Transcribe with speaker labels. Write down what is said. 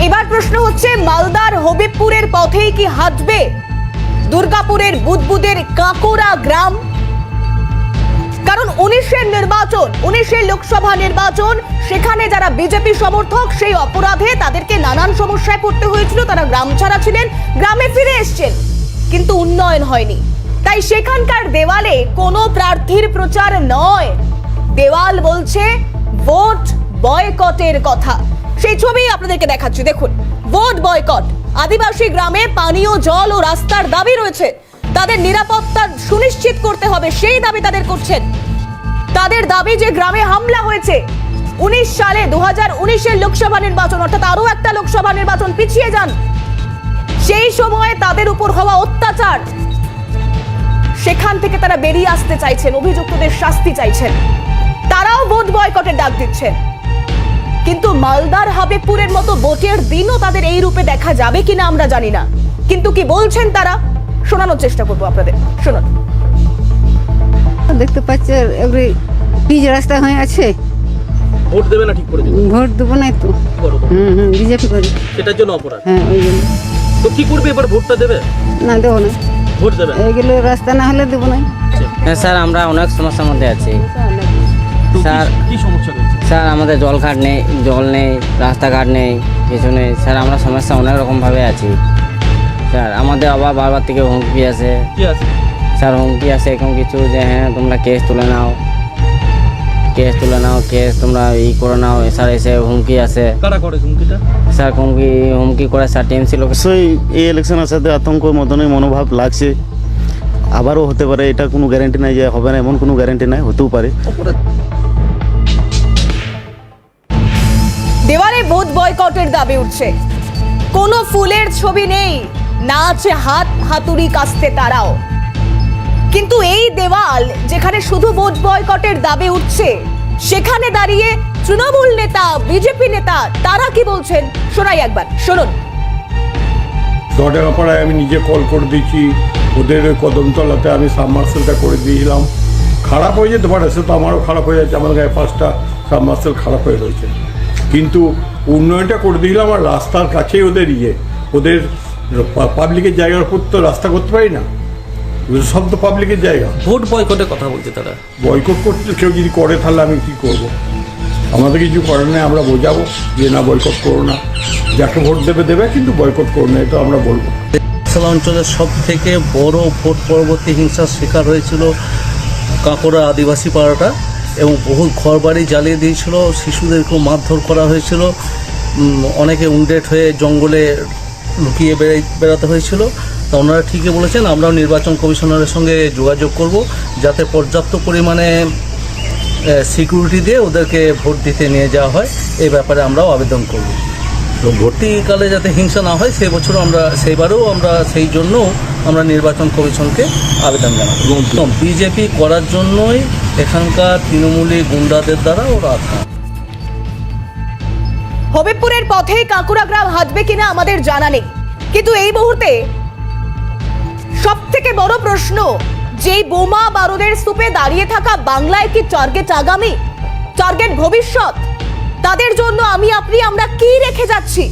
Speaker 1: এবার প্রশ্ন হচ্ছে, মালদার হবিবপুরের পথেই কি হাঁটবে দুর্গাপুরের বুদবুদের কাঁকোড়া গ্রাম? কারণ 19-এর নির্বাচন, 19-এর লোকসভা নির্বাচন, সেখানে যারা বিজেপি সমর্থক সেই অপরাধে তাদেরকে নানান সমস্যায় পড়তে হয়েছিল। তারা গ্রাম ছাড়া ছিলেন, গ্রামে ফিরে এসছেন, কিন্তু উন্নয়ন হয়নি। তাই সেখানকার দেওয়ালে কোনো প্রার্থীর প্রচার নয়, দেওয়াল বলছে ভোট বয়কটের কথা। সেই ছবি আপনাদেরকে দেখাচ্ছি, দেখুন, ভোট বয়কট। আদিবাসী গ্রামে পানীয় জল ও রাস্তার দাবি রয়েছে, তাদের নিরাপত্তা সুনিশ্চিত করতে হবে, সেই দাবি তাদের করছেন। তাদের দাবি যে গ্রামে হামলা হয়েছে 19 সালে, 2019-এর লোকসভা নির্বাচন, অর্থাৎ আরো একটা লোকসভা নির্বাচন পিছিয়ে যান, সেই সময় তাদের উপর হওয়া অত্যাচার, সেখান থেকে তারা বেরিয়ে আসতে চাইছেন, অভিযুক্তদের শাস্তি চাইছেন, তারাও ভোট বয়কটের ডাক দিচ্ছেন। কিন্তু মালদার হবিবপুরের মতো ভোটের দিনও তাদের এই রূপে দেখা যাবে কিনা আমরা জানি না, কিন্তু কি বলছেন তারা শোনানোর চেষ্টা করবো আপনাদের, শুনুন।
Speaker 2: দেখতে পাচ্ছে এবারে পিচ রাস্তা হয়ে আছে,
Speaker 3: ভোট দেবে না ঠিক করে দেবে,
Speaker 2: ভোট দেবো না তো। বিজেপি করি,
Speaker 3: সেটার জন্য অপরাধ।
Speaker 2: হ্যাঁ ওই জন্য।
Speaker 3: তো কি করবে এবার, ভোটটা দেবে
Speaker 2: না দেবো না,
Speaker 3: ভোট দেবে না?
Speaker 2: এইগুলো রাস্তা না হলে দেবো না।
Speaker 4: হ্যাঁ স্যার, আমরা অনেক সমস্যার মধ্যে আছি
Speaker 3: তো
Speaker 4: স্যার।
Speaker 3: কি সমস্যা রয়েছে?
Speaker 4: স্যার আমাদের জলঘাট নেই, জল নেই, রাস্তাঘাট নেই, কিছু নেই স্যার। আমরা সমস্যা অনেক রকমভাবে আছি স্যার। আমাদের আবার বারবার থেকে হুমকি আসে
Speaker 3: কি আছে
Speaker 4: স্যার, হুমকি আসে এরকম কিছু যে হ্যাঁ তোমরা কেস তুলে নাও, কেস তুলে নাও, কেস তোমরা করে নাও স্যার, এসে হুমকি আসে
Speaker 3: কারা করে হুমকিটা?
Speaker 4: স্যার। হুমকি করে স্যার, টিএমসি লোক।
Speaker 5: অবশ্যই এই ইলেকশনের সাথে আতঙ্ক মতনই মনোভাব লাগছে। আবারও হতে পারে, এটা কোনো গ্যারান্টি নাই যে হবে না, এমন কোনো গ্যারান্টি নাই, হতেও পারে।
Speaker 1: দেওয়ালে ভোট বয়কটের দাবি উঠছে, কোনো ফুলের ছবি নেই, না আছে হাত হাতুড়ি কাস্তে তারাও। কিন্তু এই দেওয়াল যেখানে শুধু ভোট বয়কটের দাবি উঠছে, সেখানে দাঁড়িয়ে তৃণমূল নেতা, বিজেপি নেতা, তারা কি বলছেন শোনাই একবার, শুনুন।
Speaker 6: দরডাঙ্গাপাড়ায় আমি নিজে কল করে দিয়েছি, ওদের ওই কদমতলাতে আমি সাবমার্সেলটা করে দিয়েছিলাম। খারাপ হয়ে যেতে পারে, সে তো আমারও খারাপ হয়ে যাচ্ছে, আমার গায়ে 5টা সাবমার্সেল খারাপ হয়ে রয়েছে, কিন্তু উন্নয়নটা করে দিয়েছিলাম। আর রাস্তার কাছেই ওদের পাবলিকের জায়গার উপর তো রাস্তা করতে পারি না, সব তো পাবলিকের জায়গা।
Speaker 3: ভোট বয়কটের কথা বলছে তারা।
Speaker 6: বয়কট করতে কেউ যদি করে তাহলে আমি কি করব? আমাদের কিছু করার নেই, আমরা বোঝাবো যে না বয়কট করো না, যাকে ভোট দেবে দেবে, কিন্তু বয়কট করো না, এটা আমরা বলবো।
Speaker 7: অঞ্চলের সব থেকে বড় ভোট পরবর্তী হিংসার শিকার হয়েছিল কাঁকোড়া আদিবাসী পাড়াটা, এবং বহু ঘরবাড়ি জ্বালিয়ে দিয়েছিল, শিশুদেরকেও মারধর করা হয়েছিল, অনেকে উন্ডেট হয়ে জঙ্গলে লুকিয়ে বেড়াতে হয়েছিল। তা ওনারা ঠিকই বলেছেন, আমরাও নির্বাচন কমিশনারের সঙ্গে যোগাযোগ করব, যাতে পর্যাপ্ত পরিমাণে সিকিউরিটি দিয়ে ওদেরকে ভোট দিতে নিয়ে যাওয়া হয়, এই ব্যাপারে আমরাও আবেদন করব। তো ভর্তিকালে যাতে হিংসা না হয়, সেইবারেও আমরা সেই জন্য আমরা নির্বাচন কমিশনকে আবেদন জানাবো। এবং বিজেপি করার জন্যই এখানকার তৃণমূলী গুন্ডাদের দ্বারা ওরা
Speaker 1: হবিবপুরের পথে কাঁকুড়া গ্রাম হাঁটবে কিনা আমাদের জানা নেই, কিন্তু এই মুহূর্তে সব থেকে বড় প্রশ্ন, যে বোমা বারুদের স্তূপে দাঁড়িয়ে থাকা বাংলায় কি টার্গেট আগামী, টার্গেট ভবিষ্যৎ? তাদের জন্য আমি আপনি আমরা কি রেখে যাচ্ছি?